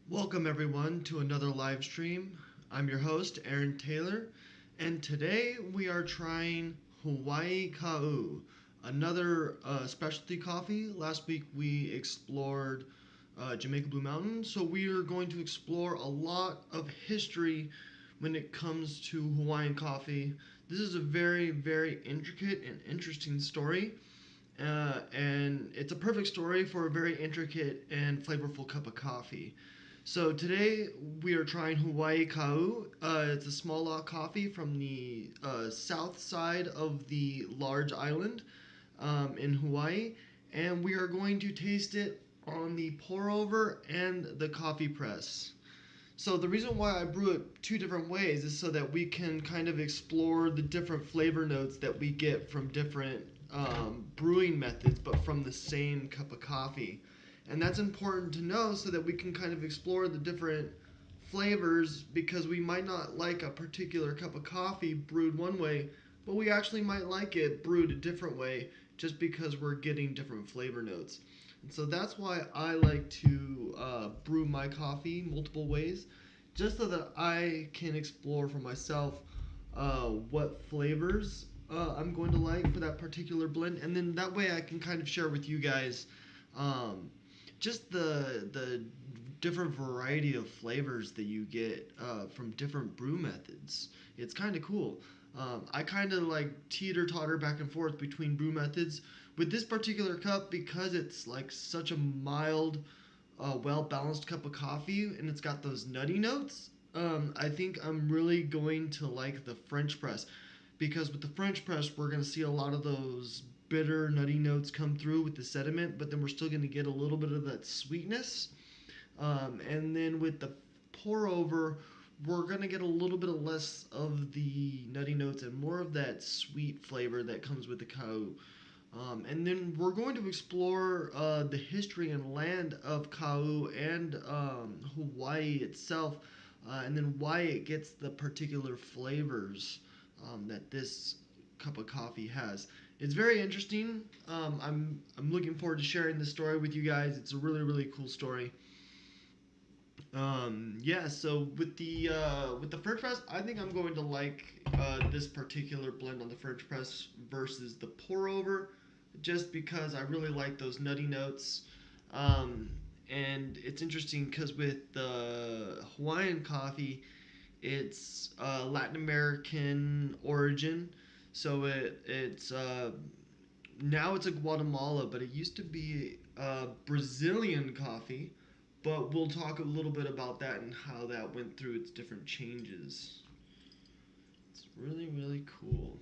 Welcome everyone to another live stream. I'm your host, Aaron Taylor, and today we are trying Hawaii Ka'u, another specialty coffee. Last week we explored Jamaica Blue Mountain, so we are going to explore a lot of history when it comes to Hawaiian coffee. This is a very, very intricate and interesting story. And it's a perfect story for a very intricate and flavorful cup of coffee. So today we are trying Hawaii Ka'u. It's a small lot coffee from the south side of the large island in Hawaii, and we are going to taste it on the pour over and the coffee press. So the reason why I brew it two different ways is so that we can kind of explore the different flavor notes that we get from different brewing methods, but from the same cup of coffee. And that's important to know so that we can kind of explore the different flavors because we might not like a particular cup of coffee brewed one way, but we actually might like it brewed a different way just because we're getting different flavor notes. And so that's why I like to brew my coffee multiple ways, just so that I can explore for myself what flavors I'm going to like for that particular blend, and then that way I can kind of share with you guys um, just the different variety of flavors that you get from different brew methods. It's kind of cool. I kind of like teeter totter back and forth between brew methods. With this particular cup, because it's like such a mild, well balanced cup of coffee, and it's got those nutty notes. I think I'm really going to like the French press because with the French press, we're going to see a lot of those bitter, nutty notes come through with the sediment, but then we're still going to get a little bit of that sweetness. And then with the pour over, we're going to get a little bit of less of the nutty notes and more of that sweet flavor that comes with the Ka'u. And then we're going to explore the history and land of Ka'u and Hawaii itself, and then why it gets the particular flavors that this cup of coffee has. It's very interesting. I'm looking forward to sharing this story with you guys. It's a really really cool story. Yeah, so with the French press, I think I'm going to like this particular blend on the French press versus the pour over, just because I really like those nutty notes. Um, and it's interesting because with the Hawaiian coffee, it's Latin American origin, so it's now it's a Guatemala, but it used to be Brazilian coffee. But we'll talk a little bit about that and how that went through its different changes. It's really really cool.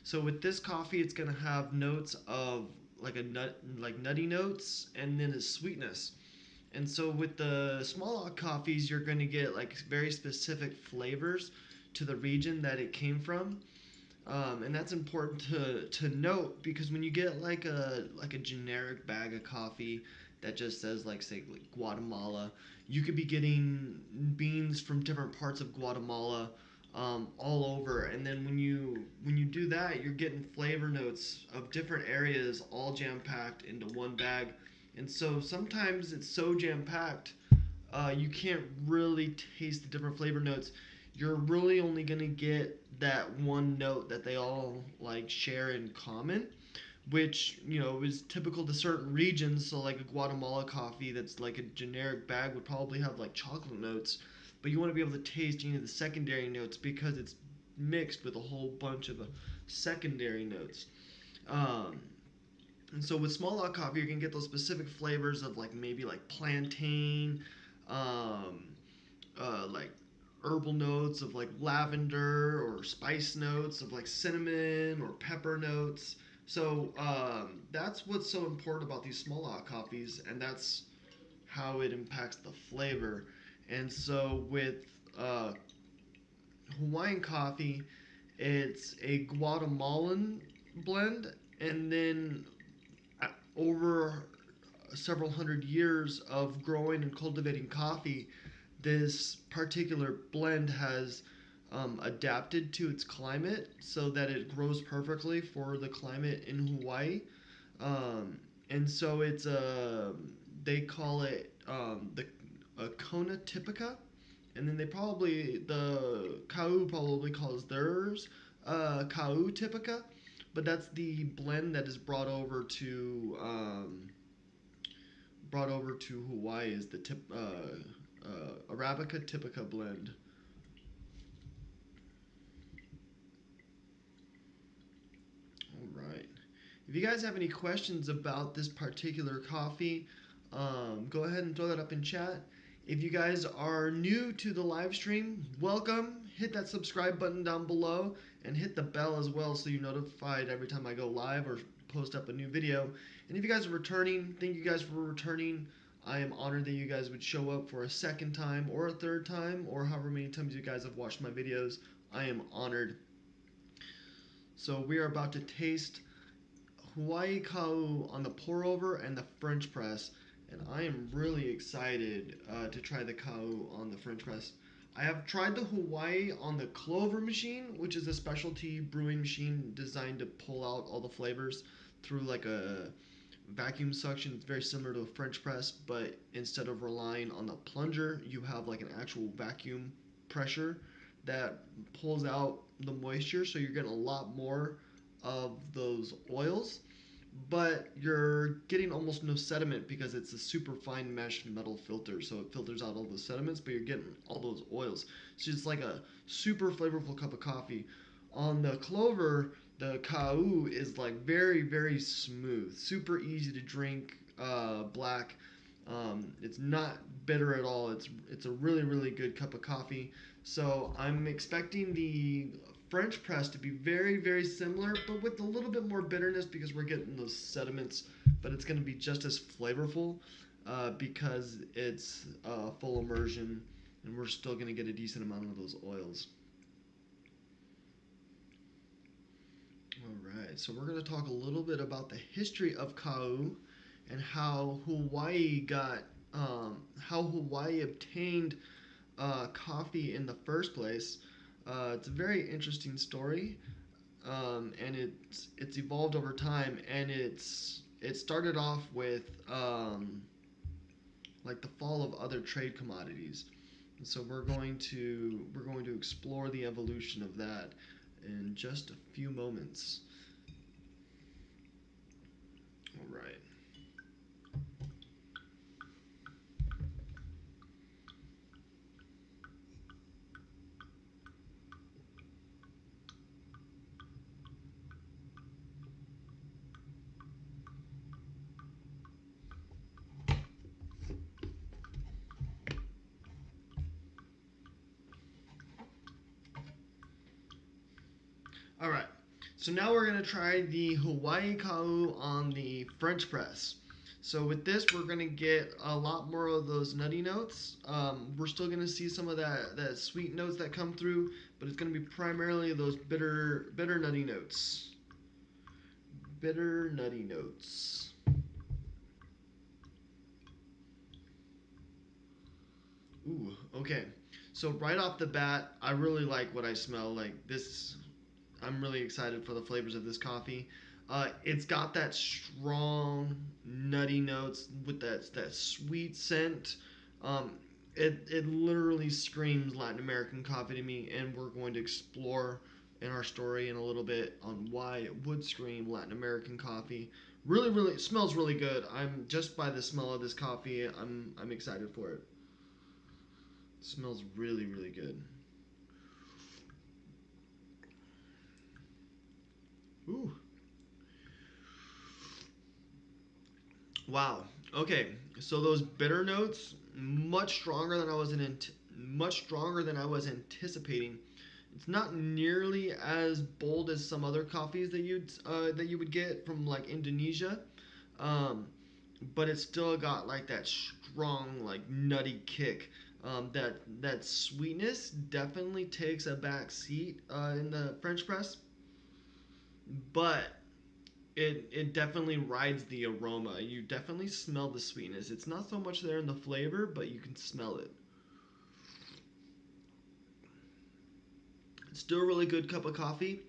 So with this coffee, it's gonna have notes of like a nut, like nutty notes, and then a sweetness. And so with the small lot coffees, you're gonna get like very specific flavors to the region that it came from. And that's important to note because when you get like a generic bag of coffee that just says like say like Guatemala, you could be getting beans from different parts of Guatemala all over, and then when you do that, you're getting flavor notes of different areas all jam packed into one bag, and so sometimes it's so jam packed you can't really taste the different flavor notes. You're really only gonna get that one note that they all like share in common, which is typical to certain regions. So like a Guatemala coffee that's like a generic bag would probably have like chocolate notes, but you want to be able to taste the secondary notes because it's mixed with a whole bunch of secondary notes. Um, and so with small lot coffee, you can get those specific flavors of like maybe like plantain, um, like herbal notes of like lavender or spice notes of like cinnamon or pepper notes. So that's what's so important about these small lot coffees, and that's how it impacts the flavor. And so with uh, Hawaiian coffee, it's a Guatemalan blend, and then over several hundred years of growing and cultivating coffee, this particular blend has adapted to its climate so that it grows perfectly for the climate in Hawaii. Um, and so it's they call it the Kona Typica, and then the Kau probably calls theirs Kau Typica, but that's the blend that is brought over to Hawaii is the Arabica Typica blend. All right. If you guys have any questions about this particular coffee, go ahead and throw that up in chat. If you guys are new to the live stream, welcome. Hit that subscribe button down below and hit the bell as well so you're notified every time I go live or post up a new video. And if you guys are returning, thank you guys for returning. I am honored that you guys would show up for a second time or a third time or however many times you guys have watched my videos. I am honored. So we are about to taste Hawaii Kau on the pour over and the French press, and I am really excited to try the Kau on the French press. I have tried the Hawaii on the Clover machine, which is a specialty brewing machine designed to pull out all the flavors through like a vacuum suction. It's very similar to a French press, but instead of relying on the plunger, you have like an actual vacuum pressure that pulls out the moisture, so you're getting a lot more of those oils, but you're getting almost no sediment because it's a super fine mesh metal filter, so it filters out all the sediments, but you're getting all those oils. So it's like a super flavorful cup of coffee. On the Clover, the Kau is like very, very smooth, super easy to drink, black. It's not bitter at all. It's a really, really good cup of coffee. So I'm expecting the French press to be very, very similar, but with a little bit more bitterness because we're getting those sediments. But it's going to be just as flavorful because it's full immersion, and we're still going to get a decent amount of those oils. All right, so we're going to talk a little bit about the history of Kau and how Hawaii obtained coffee in the first place. It's a very interesting story, and it's evolved over time, and it started off with like the fall of other trade commodities. And so we're going to explore the evolution of that in just a few moments. All right. All right. So now we're going to try the Hawaii Kau on the French press. So with this, we're going to get a lot more of those nutty notes. We're still going to see some of that sweet notes that come through, but it's going to be primarily those bitter nutty notes. Bitter nutty notes. Ooh, okay. So right off the bat, I really like what I smell. Like this, I'm really excited for the flavors of this coffee. It's got that strong nutty notes with that sweet scent. Um, it literally screams Latin American coffee to me, and we're going to explore in our story in a little bit on why it would scream Latin American coffee. Really, really, it smells really good. I'm just by the smell of this coffee, I'm excited for it. It smells really, really good. Ooh. Wow. Okay. So those bitter notes much stronger than much stronger than I was anticipating. It's not nearly as bold as some other coffees that you would get from like Indonesia, um, but it's still got like that strong like nutty kick. That sweetness definitely takes a back seat in the French press, but it definitely rides the aroma. You definitely smell the sweetness. It's not so much there in the flavor, but you can smell it. It's still a really good cup of coffee.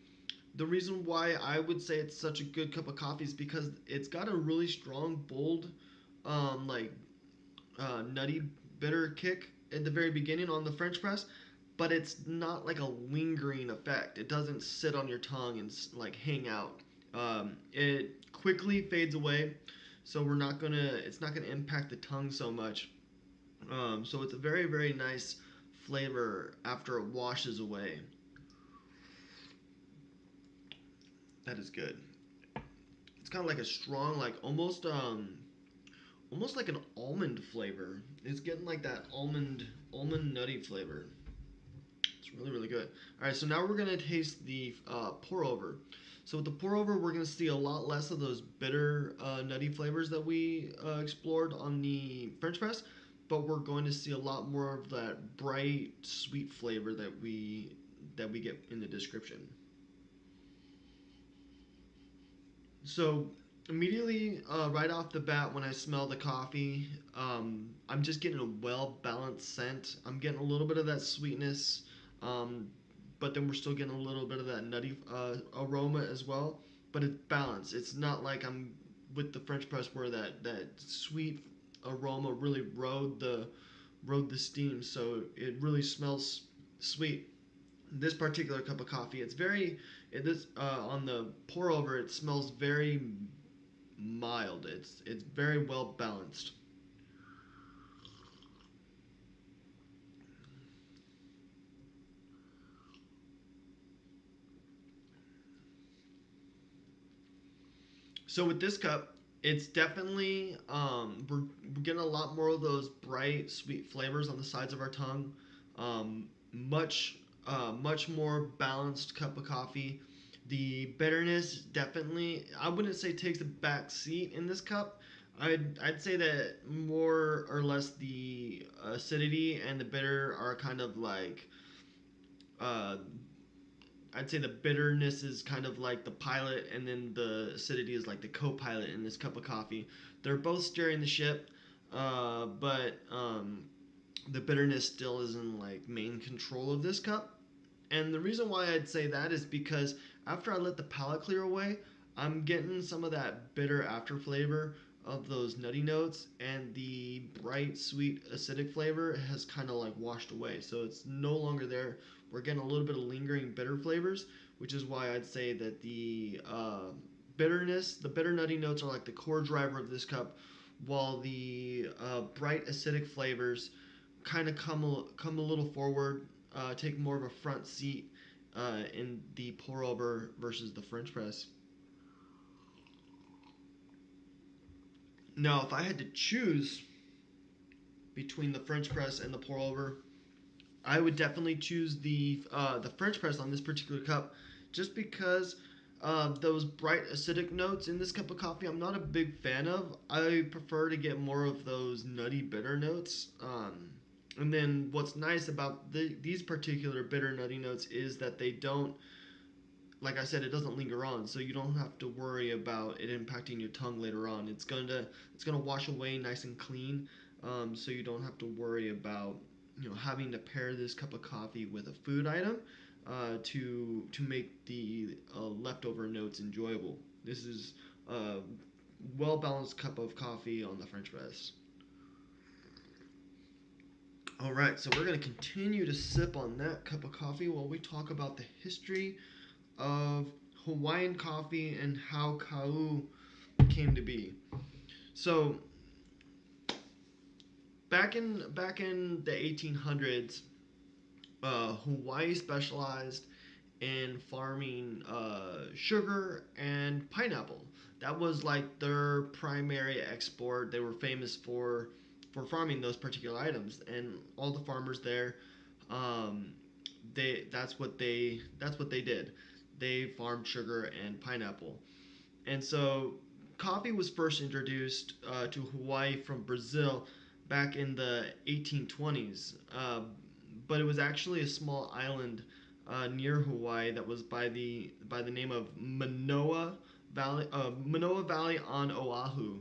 The reason why I would say it's such a good cup of coffee is because it's got a really strong, bold, like nutty bitter kick at the very beginning on the French press, but it's not like a lingering effect. It doesn't sit on your tongue and like hang out. It quickly fades away, so it's not gonna impact the tongue so much. So it's a very very nice flavor after it washes away. That is good. It's kind of like a strong, like almost like an almond flavor. It's getting like that almond nutty flavor. It's really really good. All right, so now we're gonna taste the pour over. So with the pour over, we're gonna see a lot less of those bitter nutty flavors that we explored on the French press, but we're going to see a lot more of that bright sweet flavor that we get in the description. So immediately, right off the bat, when I smell the coffee, I'm just getting a well balanced scent. I'm getting a little bit of that sweetness, um, but then we're still getting a little bit of that nutty aroma as well. But it's balanced. It's not like I'm with the French press where that sweet aroma really rode the steam. So it really smells sweet. This particular cup of coffee, it's very this on the pour over. It smells very mild. It's very well balanced. So with this cup, it's definitely we're getting a lot more of those bright sweet flavors on the sides of our tongue. Much more balanced cup of coffee. The bitterness definitely, I wouldn't say takes a back seat in this cup. I'd say that more or less the acidity and the bitter are kind of like uh, I'd say the bitterness is kind of like the pilot, and then the acidity is like the co-pilot in this cup of coffee. They're both steering the ship, but the bitterness still is in like main control of this cup. And the reason why I'd say that is because after I let the palate clear away, I'm getting some of that bitter after flavor of those nutty notes, and the bright, sweet, acidic flavor has kind of like washed away. So it's no longer there. We're getting a little bit of lingering bitter flavors, which is why I'd say that the bitter nutty notes are like the core driver of this cup, while the bright acidic flavors kind of come a little forward, take more of a front seat in the pour over versus the French press. Now, if I had to choose between the French press and the pour over, I would definitely choose the French press on this particular cup, just because those bright acidic notes in this cup of coffee I'm not a big fan of. I prefer to get more of those nutty bitter notes. And then what's nice about these particular bitter nutty notes is that they don't, like I said, it doesn't linger on, so you don't have to worry about it impacting your tongue later on. It's gonna wash away nice and clean, so you don't have to worry about having to pair this cup of coffee with a food item to make the leftover notes enjoyable. This is a well balanced cup of coffee on the French press. All right, so we're gonna continue to sip on that cup of coffee while we talk about the history of Hawaiian coffee and how kau came to be. So back in the 1800s, Hawaii specialized in farming sugar and pineapple. That was like their primary export. They were famous for farming those particular items, and all the farmers there, um, that's what they did. They farmed sugar and pineapple. And so coffee was first introduced to Hawaii from Brazil back in the 1820s, but it was actually a small island near Hawaii that was by the name of Manoa Valley on Oahu.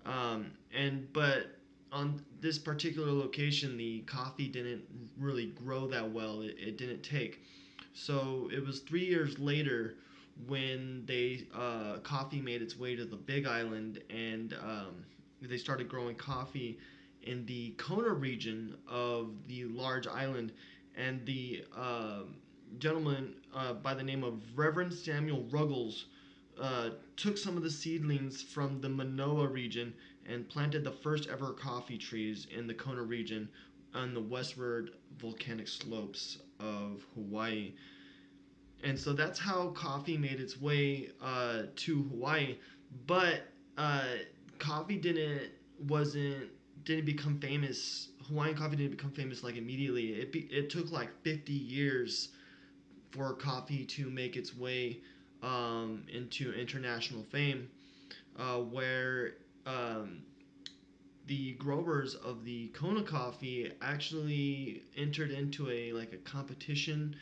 And but on this particular location, the coffee didn't really grow that well. It didn't take. So it was 3 years later when they coffee made its way to the Big Island, and they started growing coffee in the Kona region of the large island, and the gentleman by the name of Reverend Samuel Ruggles took some of the seedlings from the Manoa region and planted the first ever coffee trees in the Kona region on the westward volcanic slopes of Hawaii. And so that's how coffee made its way to Hawaii. But uh, coffee wasn't didn't become famous. Hawaiian coffee didn't become famous like immediately. It took like 50 years for coffee to make its way into international fame, where um, the growers of the Kona coffee actually entered into a competition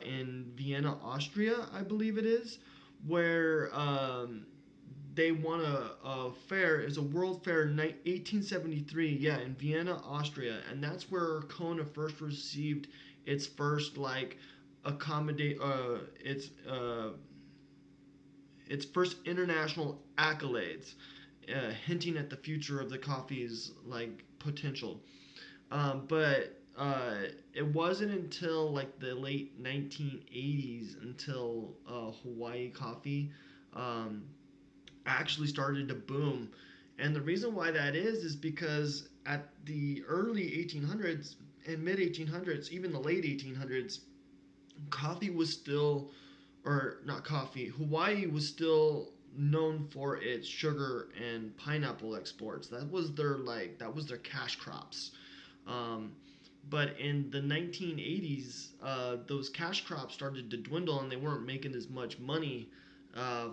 in Vienna, Austria, I believe it is, where they won a fair. It's a world fair in 1873. Yeah, in Vienna, Austria, and that's where Kona first received its first accommodate its first international accolades, hinting at the future of the coffee's potential. But it wasn't until the late 1980s until Hawaii coffee um, actually started to boom. And the reason why that is because at the early 1800s and mid 1800s, even the late 1800s, coffee was still, or not coffee, Hawaii was still known for its sugar and pineapple exports. That was their cash crops. Um, but in the 1980s, those cash crops started to dwindle, and they weren't making as much money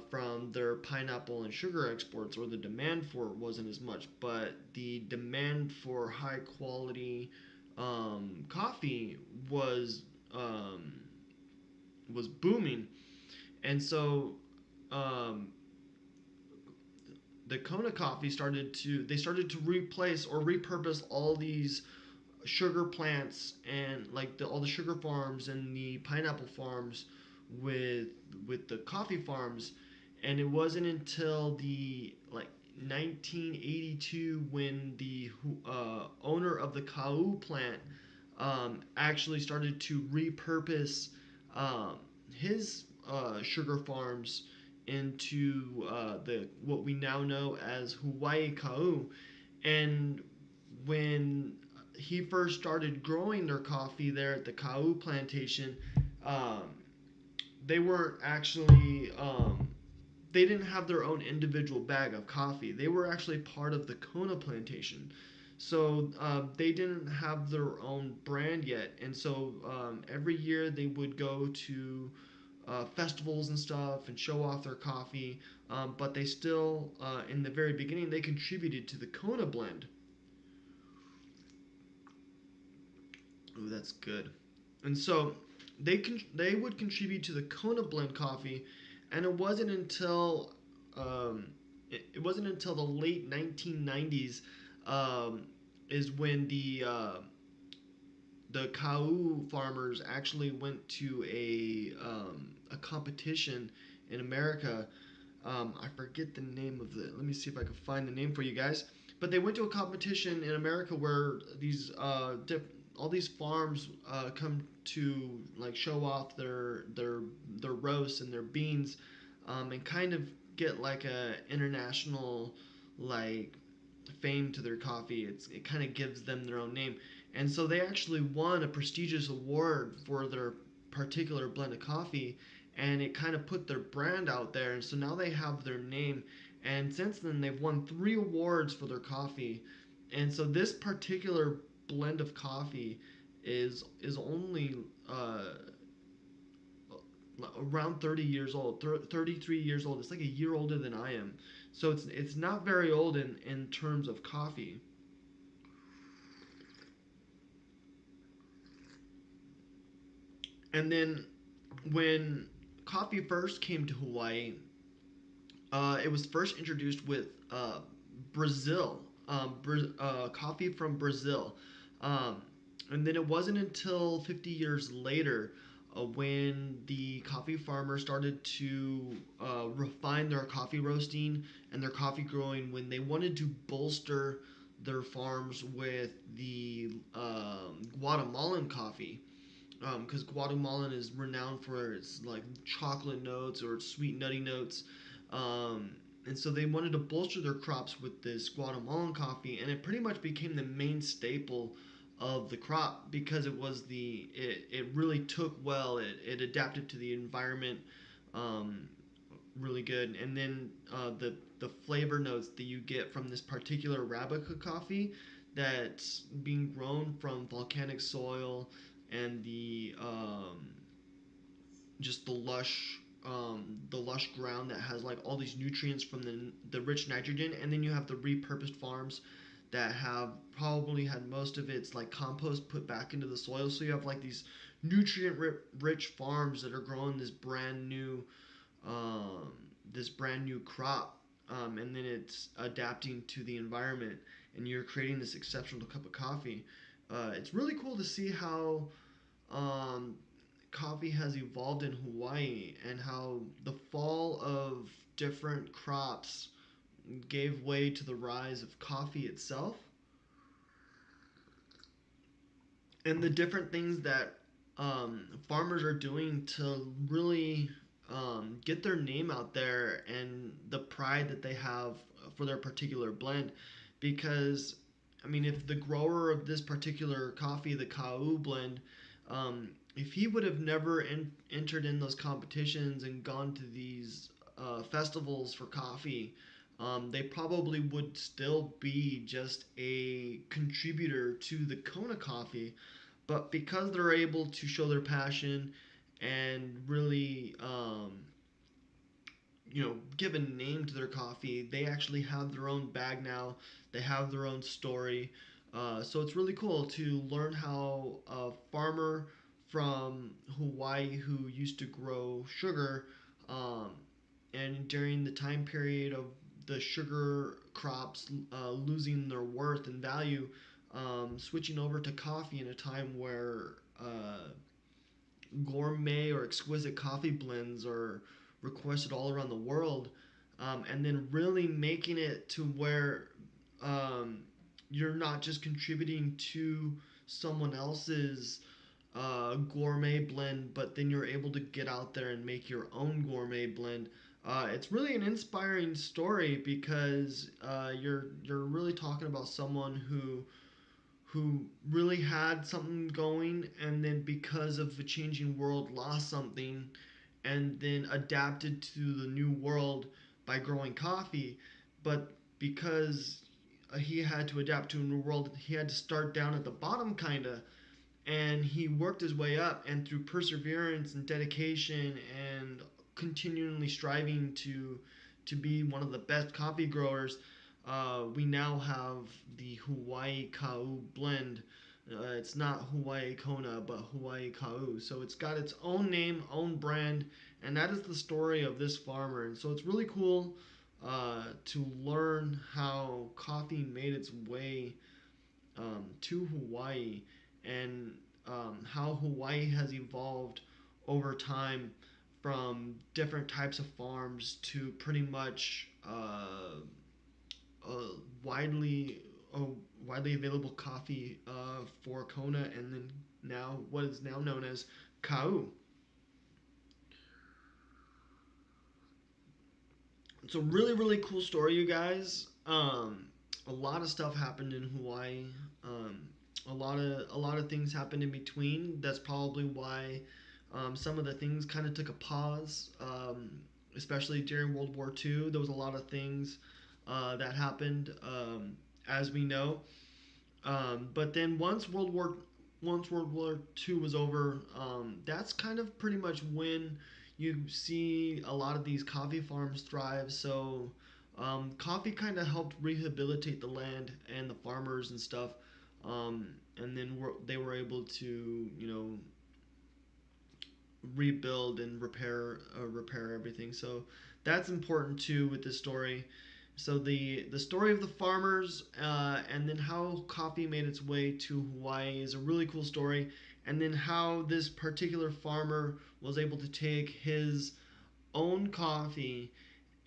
from their pineapple and sugar exports, or the demand for it wasn't as much. But the demand for high quality coffee um, was booming, and so um, the Kona coffee started to replace or repurpose all these sugar plants and all the sugar farms and the pineapple farms with the coffee farms. And it wasn't until the 1982 when the owner of the Kau plant actually started to repurpose um, his sugar farms into the what we now know as Hawaii Kau. And when he first started growing their coffee there at the Kau plantation, um, they weren't actually they didn't have their own individual bag of coffee. They were actually part of the Kona plantation. So they didn't have their own brand yet. And so every year they would go to festivals and stuff and show off their coffee. But they still, in the very beginning, they contributed to the Kona blend. Ooh, that's good. And so they would contribute to the Kona blend coffee, and it wasn't until the late 1990s um, is when the Kau farmers actually went to a competition in America. I forget the name of the. Let me see if I can find the name for you guys. But they went to a competition in America where all these farms come to show off their roasts and their beans, and kind of get a international like fame to their coffee. It kind of gives them their own name, and so they actually won a prestigious award for their particular blend of coffee, and it kind of put their brand out there. And so now they have their name, and since then they've won 3 awards for their coffee. And so this particular blend of coffee is only around 30 years old, 33 years old. It's like a year older than I am. So it's not very old in terms of coffee. And then when coffee first came to Hawaii, it was first introduced with Brazil, coffee from Brazil. Um, and then it wasn't until 50 years later when the coffee farmers started to refine their coffee roasting and their coffee growing, when they wanted to bolster their farms with the Guatemalan coffee, because Guatemalan is renowned for its like chocolate notes or its sweet nutty notes. Um, and so they wanted to bolster their crops with this Guatemalan coffee, and it pretty much became the main staple of the crop because it really took well. It adapted to the environment um, really good, and then the flavor notes that you get from this particular Arabica coffee that's being grown from volcanic soil and just the lush ground that has like all these nutrients from the rich nitrogen, and then you have the repurposed farms that have probably had most of its like compost put back into the soil. So you have like these nutrient rich farms that are growing um, this brand new crop, and then it's adapting to the environment, and you're creating this exceptional cup of coffee. It's really cool to see how um, coffee has evolved in Hawaii and how the fall of different crops gave way to the rise of coffee itself and the different things that farmers are doing to really get their name out there and the pride that they have for their particular blend. Because, I mean, if the grower of this particular coffee, the Kau blend, if he would have never entered in those competitions and gone to these festivals for coffee, they probably would still be just a contributor to the Kona coffee, but because they're able to show their passion and really, give a name to their coffee, they actually have their own bag now. They have their own story. So it's really cool to learn how a farmer from Hawaii who used to grow sugar, um, and during the time period of the sugar crops losing their worth and value, switching over to coffee in a time where gourmet or exquisite coffee blends are requested all around the world, and then really making it to where um, you're not just contributing to someone else's gourmet blend, but then you're able to get out there and make your own gourmet blend. It's really an inspiring story because you're really talking about someone who really had something going, and then because of the changing world lost something, and then adapted to the new world by growing coffee. But because he had to adapt to a new world, he had to start down at the bottom, kind of, and he worked his way up, and through perseverance and dedication and continually striving to be one of the best coffee growers, we now have the Hawaii Kau blend. It's not Hawaii Kona, but Hawaii Kau. So it's got its own name, own brand, and that is the story of this farmer. And so it's really cool to learn how coffee made its way to Hawaii, and how Hawaii has evolved over time from different types of farms to pretty much uh, widely uh, widely available coffee for Kona, and then now what is now known as Kau. It's a really really cool story, you guys. A lot of stuff happened in Hawaii. Um, a lot of things happened in between. That's probably why some of the things kind of took a pause, especially during World War II. There was a lot of things that happened, as we know. But then once World War II was over, that's kind of pretty much when you see a lot of these coffee farms thrive. So coffee kind of helped rehabilitate the land and the farmers and stuff. And then they were able to, rebuild and repair everything. So that's important too with this story. So the story of the farmers, and then how coffee made its way to Hawaii is a really cool story, and then how this particular farmer was able to take his own coffee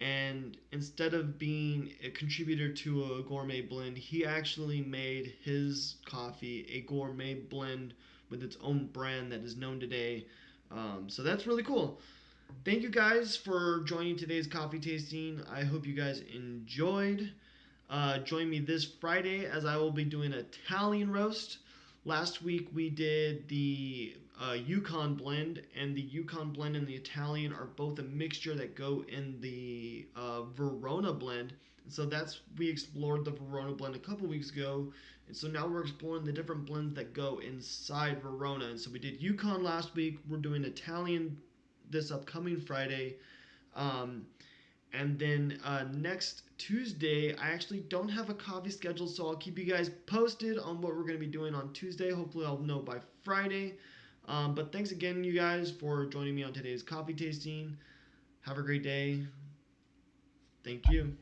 And instead of being a contributor to a gourmet blend, he actually made his coffee a gourmet blend with its own brand that is known today. So that's really cool. Thank you guys for joining today's coffee tasting. I hope you guys enjoyed. Join me this Friday as I will be doing an Italian roast. Last week we did the Yukon blend, and the Yukon blend and the Italian are both a mixture that go in the Verona blend. And so we explored the Verona blend a couple weeks ago, and so now we're exploring the different blends that go inside Verona. And so we did Yukon last week. We're doing Italian this upcoming Friday. Um, and then next Tuesday, I actually don't have a coffee scheduled, so I'll keep you guys posted on what we're going to be doing on Tuesday. Hopefully, I'll know by Friday. But thanks again, you guys, for joining me on today's coffee tasting. Have a great day. Thank you.